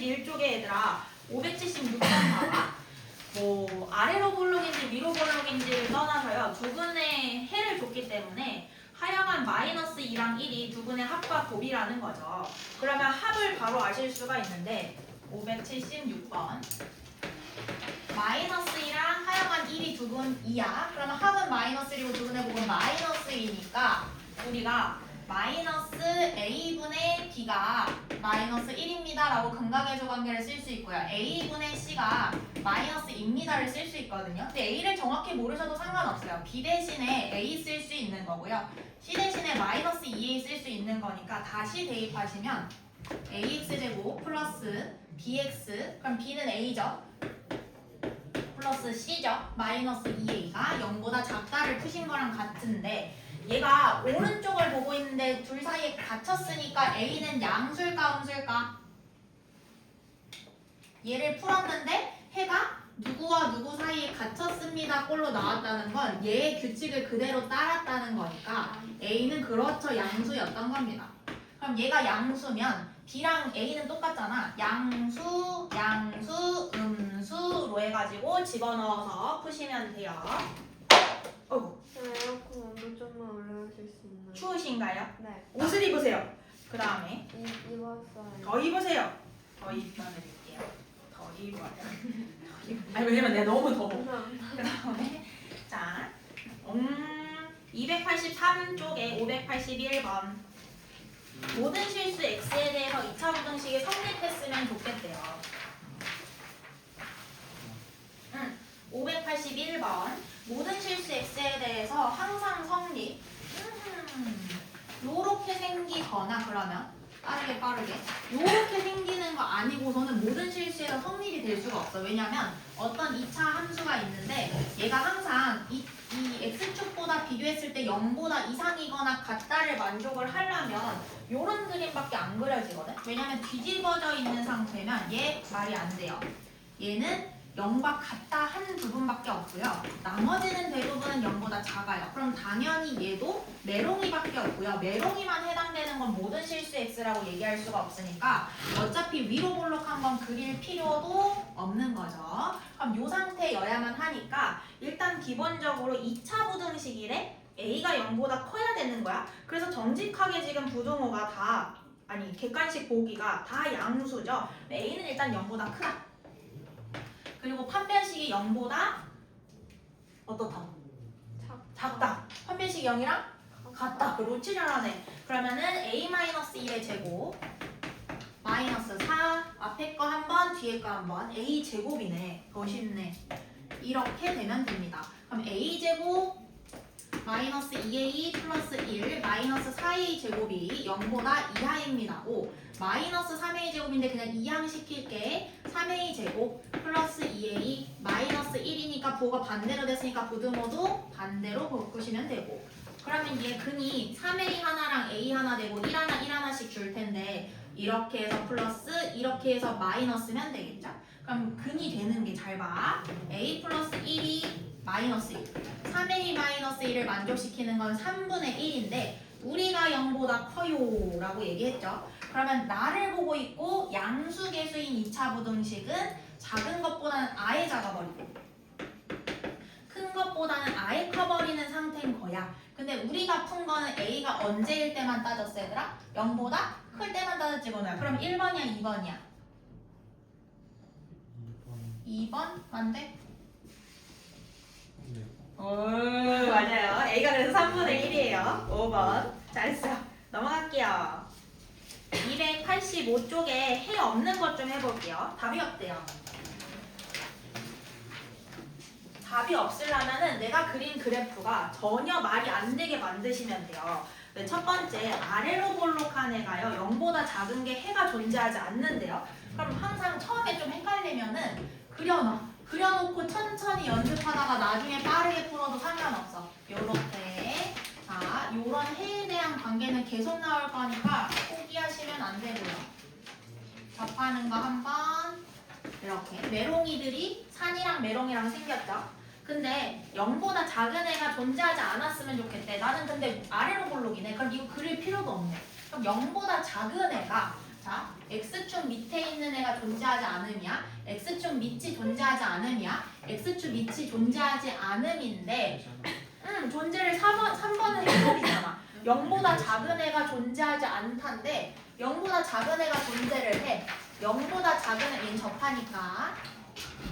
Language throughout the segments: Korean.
581쪽에 얘들아 576번 봐봐. 뭐 아래로 볼록인지 위로 볼록인지를 떠나서요. 두 분의 해를 줬기 때문에 하여간 마이너스 2랑 1이 두 분의 합과 곱이라는 거죠. 그러면 합을 바로 아실 수가 있는데 576번 마이너스 2랑 하여간 1이 두 분 2야. 그러면 합은 마이너스 1이고 두 분의 곱은 마이너스 2니까 우리가 마이너스 a분의 b가 마이너스 1입니다 라고 근각의조 관계를 쓸 수 있고요. a분의 c가 마이너스 2입니다를 쓸 수 있거든요. 근데 a를 정확히 모르셔도 상관없어요. b 대신에 a 쓸 수 있는 거고요. c 대신에 마이너스 2a 쓸 수 있는 거니까 다시 대입하시면 ax제곱 플러스 bx, 그럼 b는 a죠. 플러스 c죠. 마이너스 2a가 0보다 작다를 푸신 거랑 같은데 얘가 오른쪽을 보고 있는데 둘 사이에 갇혔으니까 a는 양수일까 음수일까? 얘를 풀었는데 해가 누구와 누구 사이에 갇혔습니다 꼴로 나왔다는 건 얘의 규칙을 그대로 따랐다는 거니까 a는 그렇죠 양수였던 겁니다. 그럼 얘가 양수면 b랑 a는 똑같잖아. 양수, 양수, 음수로 해가지고 집어넣어서 푸시면 돼요. 에어컨 온도 좀만 올려주실 수 있나요? 추우신가요? 네. 옷을 입으세요. 그 다음에 입었어요. 더 입으세요. 더 입어드릴게요. 더 입어요. 아니 왜냐면 내가 너무 더워. 감사합니다. 그 다음에 자 283쪽에 581번 모든 실수 x에 대해서 2차 부등식이 성립했으면 좋겠대요. 581번 모든 실수 x에 대해서 항상 성립. 요렇게 생기거나 그러면 빠르게 요렇게 생기는 거 아니고서는 모든 실수에서 성립이 될 수가 없어. 왜냐면 어떤 2차 함수가 있는데 얘가 항상 이 x축보다 비교했을 때 0보다 이상이거나 같다를 만족을 하려면 요런 그림밖에 안 그려지거든. 왜냐면 뒤집어져 있는 상태면 얘 말이 안 돼요. 얘는 0과 같다 한 부분밖에 없고요. 나머지는 대부분은 0보다 작아요. 그럼 당연히 얘도 메롱이밖에 없고요. 메롱이만 해당되는 건 모든 실수 x라고 얘기할 수가 없으니까 어차피 위로 볼록한 건 그릴 필요도 없는 거죠. 그럼 이 상태여야만 하니까 일단 기본적으로 2차 부등식이래 a가 0보다 커야 되는 거야. 그래서 정직하게 지금 부등호가 다 아니 객관식 보기가 다 양수죠. a는 일단 0보다 크다. 그리고 판별식이 0보다 어떻다? 작다. 판별식이 0이랑 같다. 그렇지 잘하네. 그러면은 a-1의 제곱 마이너스 4 앞에 거 한 번 뒤에 거 한 번 a 제곱이네. 멋있네. 이렇게 되면 됩니다. 그럼 a 제곱 마이너스 2a 플러스 1 마이너스 4a 제곱이 0보다 이하입니다. 오, 마이너스 3a 제곱인데 그냥 이항시킬게. 3a 제곱 플러스 2a 마이너스 1이니까 보가 반대로 됐으니까 부등호도 반대로 바꾸시면 되고. 그러면 얘 근이 3a 하나랑 a 하나 되고 1 하나 1 하나씩 줄 텐데 이렇게 해서 플러스 이렇게 해서 마이너스면 되겠죠? 그럼 근이 되는 게 잘 봐. a 플러스 1이 마이너스 1 3a 마이너스 1을 만족시키는 건 3분의 1인데 우리가 0보다 커요 라고 얘기했죠. 그러면 나를 보고 있고 양수계수인 2차 부등식은 작은 것보다는 아예 작아버리고 큰 것보다는 아예 커버리는 상태인 거야. 근데 우리가 푼 거는 a가 언제일 때만 따졌어 얘들아? 0보다 클 때만 따졌지 거야. 그럼 1번이야 2번이야? 2번 맞네? 오 맞아요. a가 그래서 3분의 1이에요. 5번 잘했어요. 넘어갈게요. 285쪽에 해 없는 것 좀 해볼게요. 답이 없대요. 답이 없으려면은 내가 그린 그래프가 전혀 말이 안 되게 만드시면 돼요. 첫 번째 아래로 볼록한 해가요 0보다 작은 게 해가 존재하지 않는데요. 그럼 항상 처음에 좀 헷갈리면은 그려놓고 천천히 연습하다가 나중에 빠르게 풀어도 상관없어. 요렇게 자 요런 해에 대한 관계는 계속 나올 거니까 포기하시면 안 되고요. 접하는 거 한번 이렇게 메롱이들이 산이랑 메롱이랑 생겼죠. 근데 0보다 작은 애가 존재하지 않았으면 좋겠대. 나는 근데 아래로 볼록이네. 그럼 이거 그릴 필요도 없네. 그럼 0보다 작은 애가 자, x축 밑에 있는 애가 존재하지 않음이야. x축 밑이 존재하지 않음이야. x축 밑이 존재하지 않음인데 존재를 3번은 해버리잖아. 0보다 작은 애가 존재하지 않단데 0보다 작은 애가 존재를 해. 0보다 작은 애는 접하니까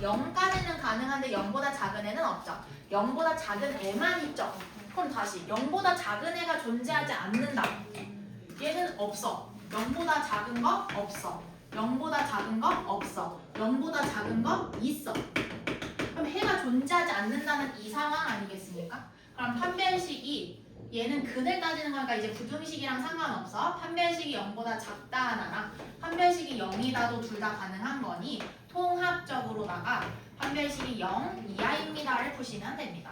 0까지는 가능한데 0보다 작은 애는 없죠. 0보다 작은 애만 있죠. 그럼 다시 0보다 작은 애가 존재하지 않는다. 얘는 없어. 0보다 작은 거 없어. 0보다 작은 거 없어. 0보다 작은 거 있어. 그럼 해가 존재하지 않는다는 이 상황 아니겠습니까? 그럼 판별식이 얘는 근을 따지는 거니까 이제 부등식이랑 상관없어. 판별식이 0보다 작다 하나랑 판별식이 0이다도 둘 다 가능한 거니 통합적으로다가 판별식이 0 이하입니다를 푸시면 됩니다.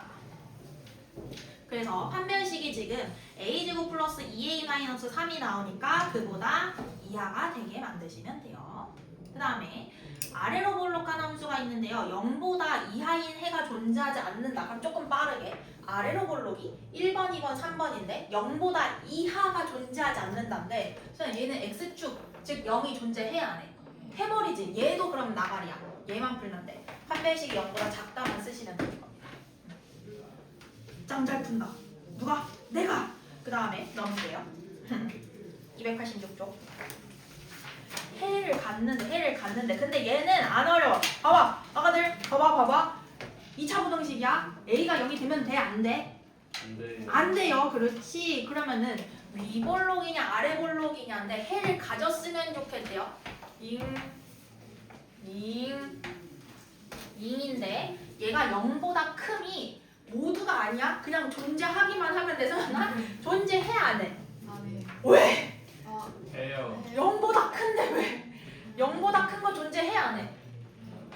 그래서 판별식이 지금 a제곱 플러스 2a-3이 나오니까 그보다 이하가 되게 만드시면 돼요. 그 다음에 아래로 볼록한 함수가 있는데요. 0보다 이하인 해가 존재하지 않는다. 그럼 조금 빠르게 아래로 볼록이 1번, 2번, 3번인데 0보다 이하가 존재하지 않는다인데 얘는 x축, 즉 0이 존재해야 안 해. 해버리지. 얘도 그럼 나가리야. 얘만 풀면 돼. 판별식이 0보다 작다만 쓰시면 되는 겁니다. 짱 잘 푼다. 누가? 내가! 그 다음에 넘으세요. 286쪽. 해를 갔는데 근데 얘는 안 어려워. 봐봐. 아가들 봐봐. 2차 부등식이야. A가 0이 되면 돼? 안 돼? 안 돼. 안 돼요. 그렇지. 그러면은 위 볼록이냐 아래 볼록이냐인데 해를 가졌으면 좋겠대요. 잉인데 얘가 0보다 크니 모두가 아니야? 그냥 존재하기만 하면 되잖아? 존재해야 안 해? 안 해. 왜? 해요. 0보다 큰데 왜? 0보다 큰 거 존재해야 안 해?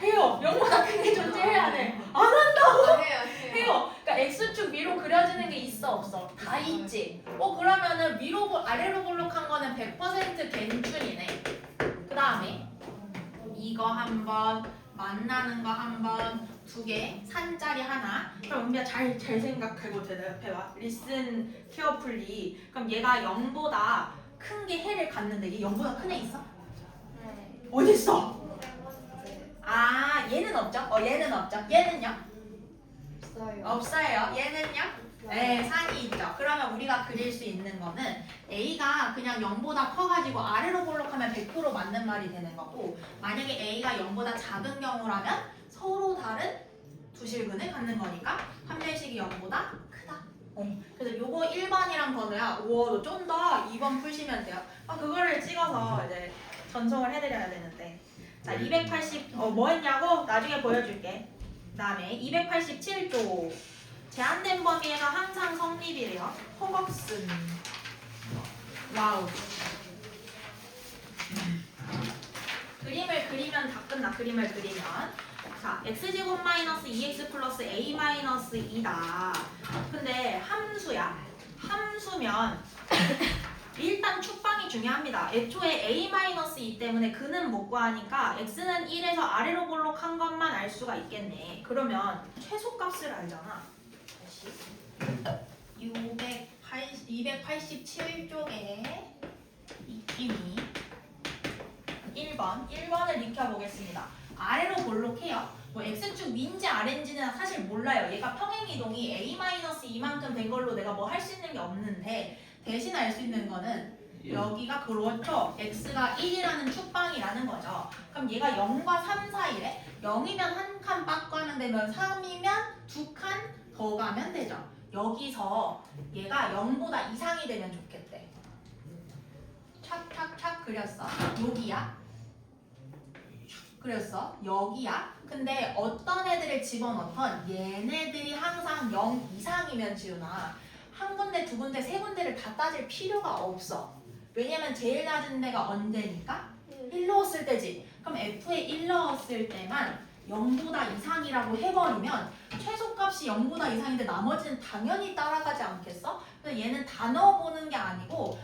해요. 0보다 큰 게 존재해야 안 해? 안 한다고? 해요. 그러니까 x축 위로 그려지는 게 있어 없어? 다 있지. 그러면은 아래로 볼록한 거는 100% 갠춘이네. 그 다음에 이거 한 번, 만나는 거 한 번, 두 개, 산짜리 하나. 그럼 은비야 잘 생각하고 대답해봐. Listen carefully. 그럼 얘가 0보다 큰 게 해를 갖는데 얘 0보다 큰 애 있어? 네. 어디 있어? 아 얘는 없죠? 얘는 없죠? 얘는요? 없어요. 없어요. 얘는요? 네, 산이 있죠. 그러면 우리가 그릴 수 있는 거는 A가 그냥 0보다 커가지고 아래로 볼록하면 100% 맞는 말이 되는 거고 만약에 A가 0보다 작은 경우라면 서로 다른 두 실근을 갖는 거니까 판별식이 0보다 크다. 그래서 요거 1번이랑 번호야. 우와 너 쫀다. 2번 푸시면 돼요. 그거를 찍어서 이제 전송을 해드려야 되는데 자 280 뭐 했냐고? 나중에 보여줄게. 그 다음에 287조 제한된 범위가 항상 성립이래요. 허걱슨. 와우. 그림을 그리면 다 끝나. 그림을 그리면 자 x제곱 마이너스 2x 플러스 a 마이너스 2다. 근데 함수야. 함수면 일단 축방이 중요합니다. 애초에 a-2 때문에 그는 못 구하니까 x는 1에서 아래로 볼록한 것만 알 수가 있겠네. 그러면 최소값을 알잖아. 287쪽에 이낌이 1번을 익혀보겠습니다. 아래로 볼록해요. 뭐 x축 위인지 아래인지는 사실 몰라요. 얘가 평행이동이 a-2만큼 된 걸로 내가 뭐 할 수 있는 게 없는데 대신 알 수 있는 거는 여기가 그렇죠. x가 1이라는 축방이라는 거죠. 그럼 얘가 0과 3 사이래. 0이면 한 칸 빡가면 되면 3이면 두 칸 더 가면 되죠. 여기서 얘가 0보다 이상이 되면 좋겠대. 착착착 그렸어. 여기야. 그렸어. 여기야. 근데 어떤 애들을 집어넣던 얘네들이 항상 0 이상이면 지우나 한 군데, 두 군데, 세 군데를 다 따질 필요가 없어. 왜냐면 제일 낮은 데가 언제니까? 1 넣었을 때지. 그럼 F에 1 넣었을 때만 0보다 이상이라고 해버리면 최소값이 0보다 이상인데 나머지는 당연히 따라가지 않겠어? 그래서 얘는 다 넣어보는 게 아니고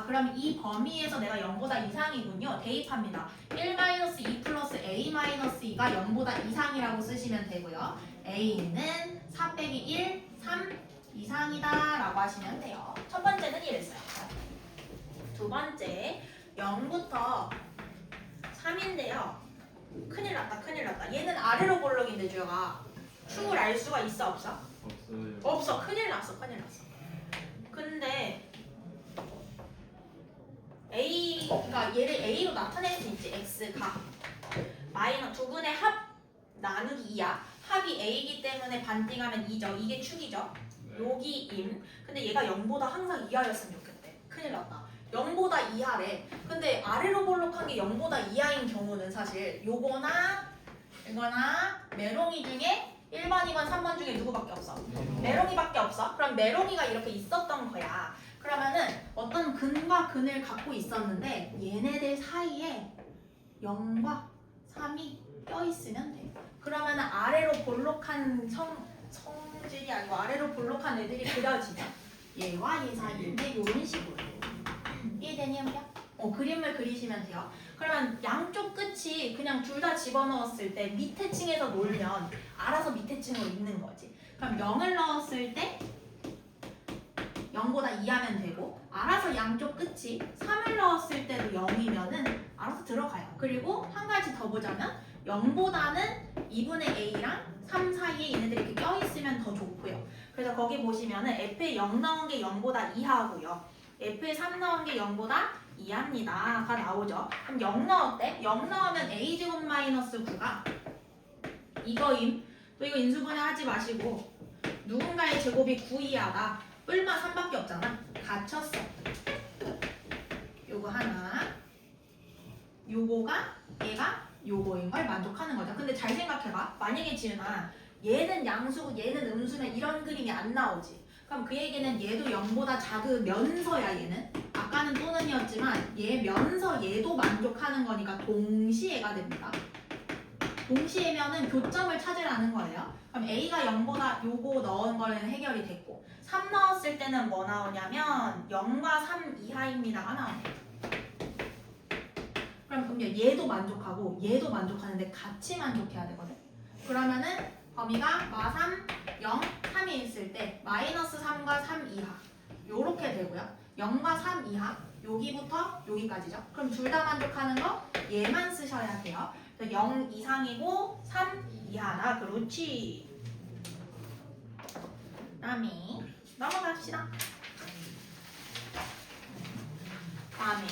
그럼 이 범위에서 내가 0보다 이상이군요. 대입합니다. 1-2 플러스 a-2가 0보다 이상이라고 쓰시면 되고요. a는 4 빼기 1, 3 이상이다 라고 하시면 돼요. 첫 번째는 이랬어요. 두 번째 0부터 3인데요. 큰일 났다, 큰일 났다. 얘는 아래로 볼록인데 주여가 충을 알 수가 있어, 없어? 없어요. 없어. 큰일 났어, 큰일 났어. 근데 A, 그러니까 얘를 A로 나타낼 수 있지. X가 마이너 두 분의 합 나누기 2야. 합이 A이기 때문에 반띵하면 2죠. 이게 축이죠. 네. 여기 임. 근데 얘가 0보다 항상 이하였으면 좋겠대. 큰일 났다. 0보다 이하래. 근데 아래로 볼록한 게 0보다 이하인 경우는 사실 요거나 이거나 메롱이 중에 1번, 2번, 3번 중에 누구밖에 없어? 메롱이밖에 없어? 그럼 메롱이가 이렇게 있었던 거야. 그러면은 어떤 근과 근을 갖고 있었는데 얘네들 사이에 0과 3이 껴있으면 돼. 그러면은 아래로 볼록한 성질이 아니고 아래로 볼록한 애들이 그려지죠. 얘와 얘 사이인데 이런 식으로. 이해되니 형이야? 그림을 그리시면 돼요. 그러면 양쪽 끝이 그냥 둘 다 집어넣었을 때 밑에 층에서 놀면 알아서 밑에 층으로 있는 거지. 그럼 0을 넣었을 때 0보다 2하면 되고 알아서 양쪽 끝이 3을 넣었을 때도 0이면은 알아서 들어가요. 그리고 한 가지 더 보자면 0보다는 2분의 a랑 3 사이에 얘네들이 이렇게 껴있으면 더 좋고요. 그래서 거기 보시면은 f에 0 넣은 게 0보다 2하고요. f에 3 넣은 게 0보다 2합니다가 나오죠. 그럼 0 넣었대? 0 넣으면 a제곱 마이너스 9가 이거임. 또 이거 인수분해 하지 마시고 누군가의 제곱이 9 이하다. 뿔만 3밖에 없잖아. 갇혔어. 요거 하나. 요거가 얘가 요거인 걸 만족하는 거죠. 근데 잘 생각해봐. 만약에 지은아 얘는 양수고 얘는 음수면 이런 그림이 안 나오지. 그럼 그 얘기는 얘도 0보다 작으면서야 얘는 아까는 또는이었지만 얘면서 얘도 만족하는 거니까 동시에가 됩니다. 동시에면은 교점을 찾으라는 거예요. 그럼 A가 0보다 요거 넣은 거는 해결이 됐고 3 넣었을 때는 뭐 나오냐면 0과 3 이하입니다가 나오네. 그럼 얘도 만족하고 얘도 만족하는데 같이 만족해야 되거든. 그러면은 범위가 마3, 0, 3이 있을 때 마이너스 3과 3 이하 요렇게 되고요. 0과 3 이하 여기부터 여기까지죠. 그럼 둘 다 만족하는 거 얘만 쓰셔야 돼요. 0 이상이고 3 이하다. 그렇지. 다음에 넘어갑시다. 다음에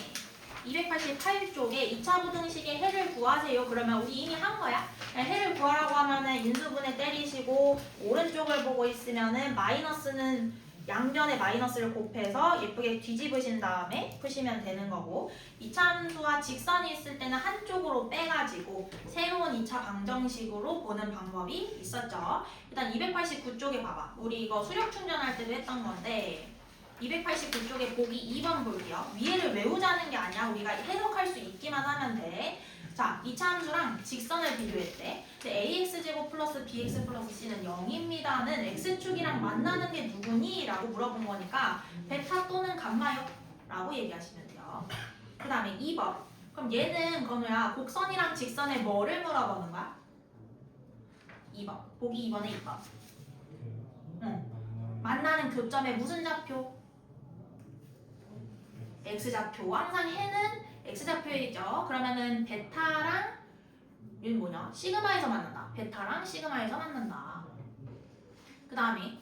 288쪽에 2차 부등식의 해를 구하세요. 그러면 우리 이미 한 거야. 해를 구하라고 하면은 인수분해 때리시고 오른쪽을 보고 있으면은 마이너스는 양변에 마이너스를 곱해서 예쁘게 뒤집으신 다음에 푸시면 되는 거고 2차 함수와 직선이 있을 때는 한쪽으로 빼가지고 새로운 2차 방정식으로 보는 방법이 있었죠. 일단 289쪽에 봐봐. 우리 이거 수력 충전할 때도 했던 건데 289쪽에 보기 2번 볼게요. 위에를 외우자는 게 아니야. 우리가 해석할 수 있기만 하면 돼. 자, 2차 함수랑 직선을 비교했대. 근데 ax제곱 플러스 bx 플러스 c는 0입니다는 x축이랑 만나는 게 누구니? 라고 물어본 거니까 베타 또는 감마요? 라고 얘기하시면 돼요. 그 다음에 2번. 그럼 얘는 건우야 곡선이랑 직선에 뭐를 물어보는 거야? 2번. 보기 2번에 2번. 만나는 교점에 무슨 좌표? x좌표. 항상 해는 x좌표이죠. 그러면은 베타랑 얘는 뭐냐? 시그마에서 만난다. 베타랑 시그마에서 만난다. 그 다음에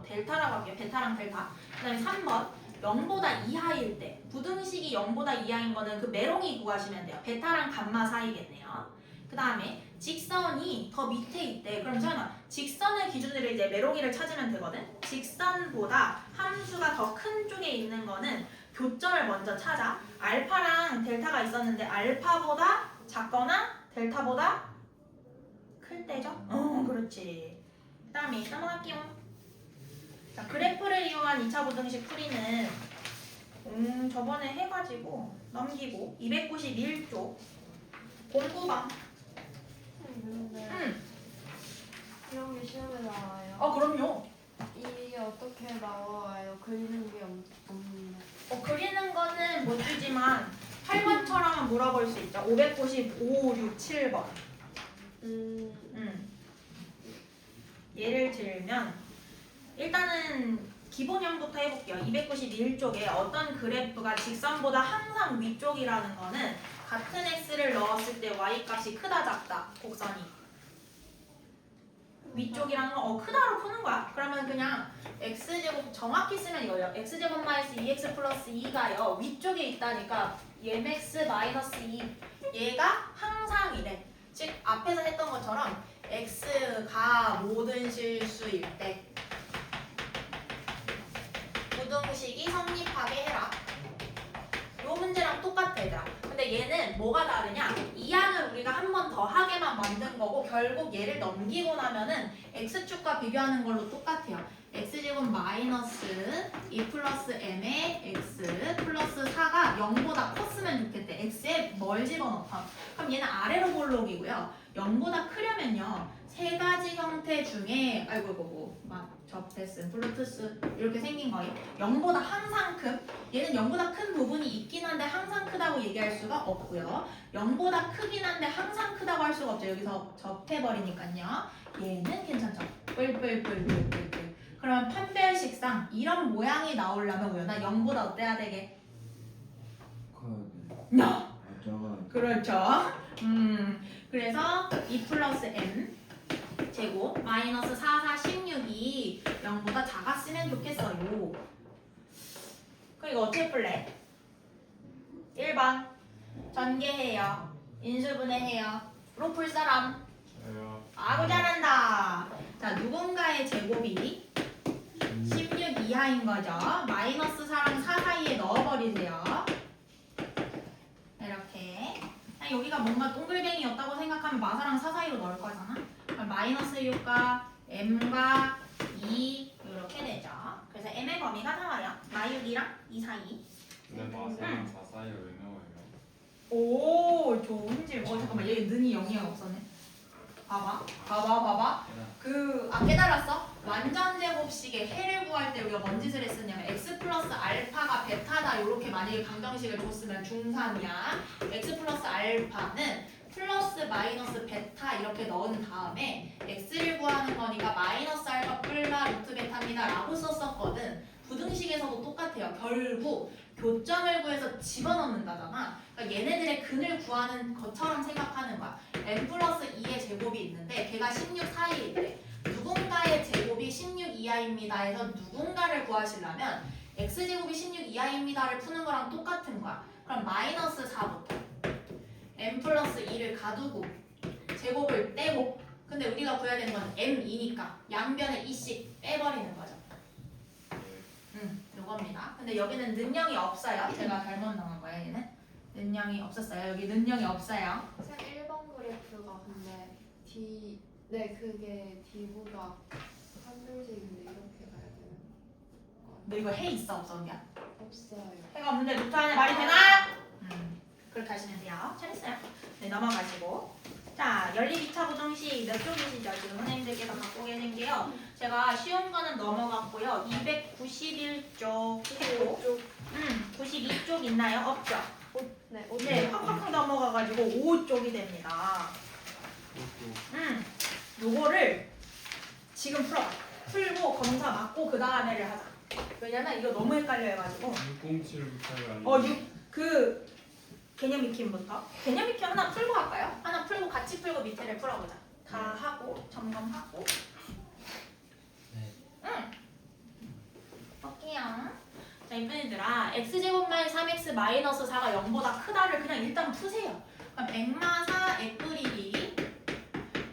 델타라고 할게요. 베타랑 델타. 그 다음에 3번 0보다 이하일 때 부등식이 0보다 이하인 거는 그 메롱이 구하시면 돼요. 베타랑 감마 사이겠네요. 그 다음에 직선이 더 밑에 있대. 그럼 설마 직선을 기준으로 이제 메롱이를 찾으면 되거든. 직선보다 함수가 더 큰 쪽에 있는 거는 교점을 먼저 찾아. 알파랑 델타가 있었는데 알파보다 작거나 델타보다 클 때죠? 그렇지. 그 다음에 넘어갈게요. 자, 그래프를 이용한 2차 부등식 풀이는 저번에 해가지고 넘기고 291쪽 09번. 근데 이런 게 시험에 나와요. 그럼요. 이게 어떻게 나와요? 그리는 게 없는데. 그리는 거는 못 주지만 8번처럼 물어볼 수 있죠. 595, 6, 7번. 예를 들면 일단은 기본형부터 해볼게요. 291쪽에 어떤 그래프가 직선보다 항상 위쪽이라는 거는 같은 x를 넣었을 때 y 값이 크다 작다 곡선이 위쪽이라는 건 크다로 푸는 거야. 그러면 그냥 x제곱 정확히 쓰면 이거예요. x제곱 마이너스 2x 플러스 2가요 위쪽에 있다니까 mx 마이너스 2 얘가 항상 이래. 즉 앞에서 했던 것처럼 x가 모든 실수일 때 부등식이 성립하게 해라. 요 문제랑 똑같아 얘들아. 근데 얘는 뭐가 다르냐? 이 항을 우리가 한 번 더 하게만 만든 거고 결국 얘를 넘기고 나면은 x축과 비교하는 걸로 똑같아요. x제곱 마이너스 2 플러스 m의 x 플러스 4가 0보다 컸으면 좋겠대. x에 뭘 집어넣다. 그럼 얘는 아래로 볼록이고요. 0보다 크려면요. 세 가지 형태 중에 접했음, 플루트스 이렇게 생긴 거예요. 0보다 항상 큰 얘는 0보다 큰 부분이 있긴 한데 항상 크다고 얘기할 수가 없고요. 0보다 크긴 한데 항상 크다고 할 수가 없죠. 여기서 접해버리니까요. 얘는 괜찮죠. 뿔뿔뿔뿔뿔. 그러면 판별식상 이런 모양이 나오려면 뭐야? 나 0보다 어때야 되게? 야! 그렇죠. 그래서 2 플러스 m 제곱 마이너스 4, 4, 16이 0보다 작았으면 좋겠어요. 그럼 이거 어떻게 풀래? 1번 전개해요. 인수분해해요. 로 풀 사람? 저요. 아구 잘한다. 자, 누군가의 제곱이 16 이하인 거죠. 마이너스 4랑 4 사이에 넣어버리세요. 이렇게. 여기가 뭔가 동글뱅이였다고 생각하면 마사랑 4 사이로 넣을 거잖아. 그럼 마이너스 6과 m과 2 이렇게 되죠. 그래서 m의 범위가 나와요. 마6이랑 2 사이. 근데 마사랑 4 사이에 왜 넣어요? 오, 좋은 질문. 잠깐만, 여기 는이 0이 없었네. 봐봐. 깨달았어? 완전 제곱식의 해를 구할 때 우리가 뭔 짓을 했었냐면 x 플러스 알파가 베타다 이렇게 만약에 방정식을 줬으면 중산이야. x 플러스 알파는 플러스 마이너스 베타 이렇게 넣은 다음에 x를 구하는 거니까 마이너스 알파 뿔마 루트 베타입니다 라고 썼었거든. 부등식에서도 똑같아요. 결국 교점을 구해서 집어넣는다잖아. 그러니까 얘네들의 근을 구하는 것처럼 생각하는 거야. n 플러스 2의 제곱이 있는데 걔가 16 사이에 있대. 누군가의 제곱이 16 이하입니다 해서 누군가를 구하시려면 x제곱이 16 이하입니다를 푸는 거랑 똑같은 거야. 그럼 마이너스 4부터 n 플러스 2를 가두고 제곱을 떼고 근데 우리가 구해야 되는 건 m이니까 양변에 2씩 빼버리는 거죠. 이겁니다. 근데 여기는 능력이 없어요. 제가 잘못 넣은 거예요. 얘는 능력이 없었어요. 여기 능력이 없어요. 선 1번 그래프가 근데 그게 D보다 한별식인데 이렇게 가야 되는 너 이거 해 있어 없어 언니야? 없어요. 해가 없는데 루트 안에 말이 되나? 그렇게 하시면 돼요. 잘했어요. 네, 넘어가시고. 자, 연립 2차 부정식 몇 쪽이시죠? 지금 선생님들께서 갖고 계신 게요. 제가 쉬운 거는 넘어갔고요. 291쪽 했고 92쪽 있나요? 없죠? 네, 팍팍팍 넘어가가지고 5쪽이 됩니다. 요거를 지금 풀고 검사 맞고 그 다음에를 하자. 왜냐면 이거 너무 헷갈려해가지고 607부터가 개념 익힘부터 개념 익힘 하나 풀고 할까요? 하나 풀고 같이 풀고 밑에를 풀어보자. 다 하고 점검하고 볼게요. 자, 이쁜이들아 x제곱 마이너스 3x 마이너스 4가 0보다 크다를 그냥 일단 푸세요. 그럼 액마4 액그리기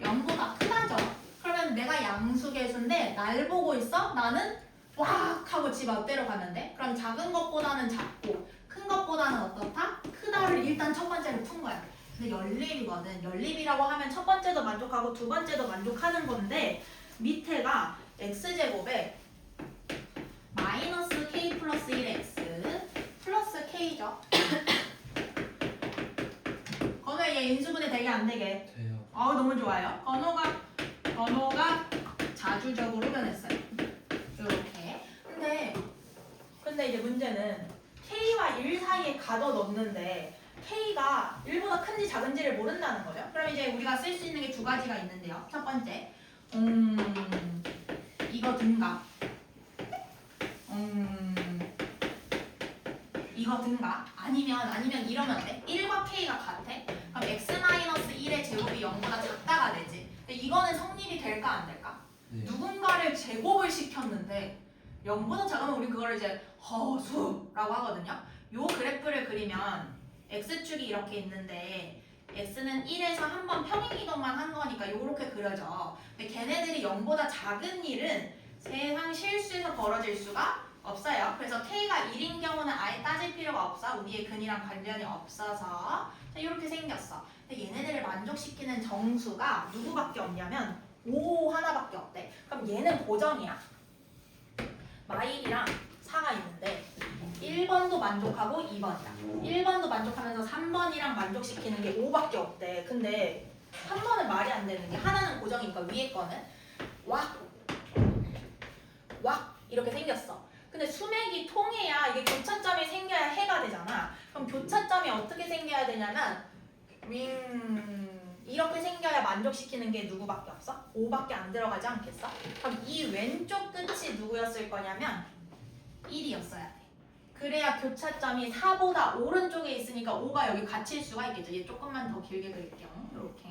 0보다 크다죠. 그러면 내가 양수계수인데 날 보고 있어? 나는 왁 하고 지 멋대로 가면 돼. 그럼 작은 것보다는 작고 큰 것보다는 어떻다? 크다를 일단 첫 번째로 푼 거야. 근데 연립이거든. 연립이라고 하면 첫 번째도 만족하고 두 번째도 만족하는 건데 밑에가 x제곱에 마이너스 k 플러스 1x 플러스 k죠. 건우야 얘 인수분해 되게 안 되게. 돼요. 너무 좋아요. 건우가 자주적으로 변했어요. 이렇게. 근데 이제 문제는 k와 1 사이에 가둬 넣는데 k가 1보다 큰지 작은지를 모른다는 거죠. 그럼 이제 우리가 쓸 수 있는 게 두 가지가 있는데요. 첫 번째, 이거 등가 이거든가 아니면 이러면 돼. 1과 k가 같아. 그럼 x-1의 제곱이 0보다 작다가 되지. 근데 이거는 성립이 될까 안 될까? 네. 누군가를 제곱을 시켰는데 0보다 작으면 우리 그걸 이제 허수라고 하거든요. 요 그래프를 그리면 x축이 이렇게 있는데 x는 1에서 한 번 평행이동만 한 거니까 요렇게 그려져. 근데 걔네들이 0보다 작은 일은 세상 실수에서 벌어질 수가 없어요. 그래서 k가 1인 경우는 아예 따질 필요가 없어. 우리의 근이랑 관련이 없어서. 자, 이렇게 생겼어. 근데 얘네들을 만족시키는 정수가 누구밖에 없냐면 5 하나밖에 없대. 그럼 얘는 고정이야. 마일이랑 4가 있는데 1번도 만족하고 2번이야. 1번도 만족하면서 3번이랑 만족시키는 게 5밖에 없대. 근데 3번은 말이 안 되는 게 하나는 고정이니까 위에 거는 왁 이렇게 생겼어. 근데 수맥이 통해야 이게 교차점이 생겨야 해가 되잖아. 그럼 교차점이 어떻게 생겨야 되냐면 이렇게 생겨야 만족시키는 게 누구밖에 없어? 5밖에 안 들어가지 않겠어? 그럼 이 왼쪽 끝이 누구였을 거냐면 1이었어야 돼. 그래야 교차점이 4보다 오른쪽에 있으니까 5가 여기 갇힐 수가 있겠죠. 얘 조금만 더 길게 그릴게요. 이렇게.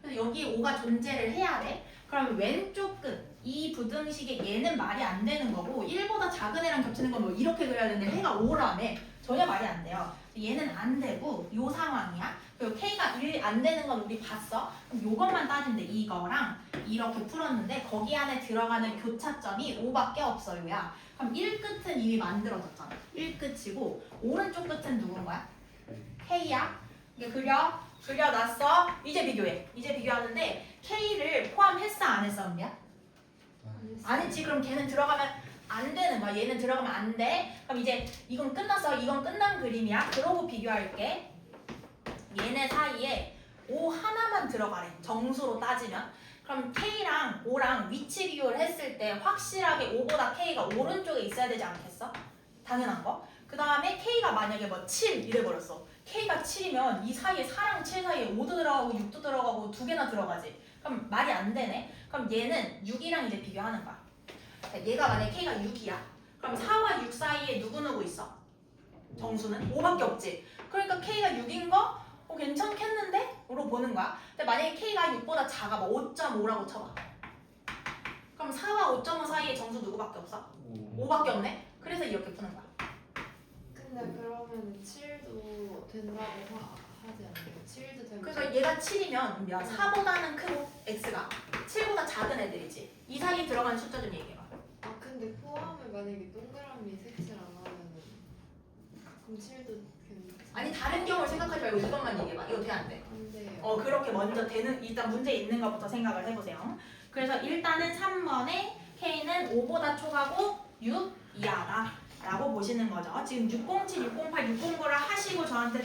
그래서 여기에 5가 존재를 해야 돼. 그럼 왼쪽 끝, 이 부등식에 얘는 말이 안 되는 거고 1보다 작은 애랑 겹치는 건 뭐 이렇게 그려야 되는데 해가 5라며 전혀 말이 안 돼요. 얘는 안 되고 요 상황이야. 그리고 K가 1 안 되는 건 우리 봤어. 그럼 요것만 따지면 돼. 이거랑 이렇게 풀었는데 거기 안에 들어가는 교차점이 5밖에 없어요야. 그럼 1끝은 이미 만들어졌잖아. 1끝이고 오른쪽 끝은 누군 거야? K야. 이게 그려놨어. 이제 비교해. 이제 비교하는데 K를 포함했어 안 했어 은비야? 안 했지. 그럼 걔는 들어가면 안 되는 거야. 얘는 들어가면 안 돼. 그럼 이제 이건 끝났어. 이건 끝난 그림이야. 그러고 비교할게. 얘네 사이에 5 하나만 들어가래. 정수로 따지면. 그럼 K랑 5랑 위치 비교를 했을 때 확실하게 5보다 K가 오른쪽에 있어야 되지 않겠어? 당연한 거. 그 다음에 K가 만약에 뭐 7 이래버렸어. K가 7이면 이 사이에 4랑 7 사이에 5도 들어가고 6도 들어가고 두 개나 들어가지. 그럼 말이 안 되네. 그럼 얘는 6이랑 이제 비교하는 거야. 얘가 만약에 K가 6이야. 그럼 4와 6 사이에 누구 있어? 정수는 5밖에 없지. 그러니까 K가 6인 거 괜찮겠는데? 로 보는 거야. 근데 만약에 K가 6보다 작아. 뭐 5.5라고 쳐봐. 그럼 4와 5.5 사이에 정수 누구밖에 없어? 5밖에 없네? 그래서 이렇게 푸는 거야. 근데 그러면 7도 된다고 하지 않나요? 7도 되면 그래서 얘가 7이면 4보다는 크고 X가 7보다 작은 애들이지. 이 사이에 들어가는 숫자 좀 얘기해봐. 아 근데 포함을 만약에 동그라미 색칠 안 하면은 그럼 7도 괜찮아? 아니 다른 경우를 생각하지 말고 이것만 얘기해봐. 이거 돼 안 돼? 안 돼요. 그렇게 먼저 되는 일단 문제 있는 것부터 생각을 해보세요. 그래서 일단은 3번에 K는 5보다 초가고 6 이하다 라고 보시는 거죠. 지금 607, 608, 609를 하시고 저한테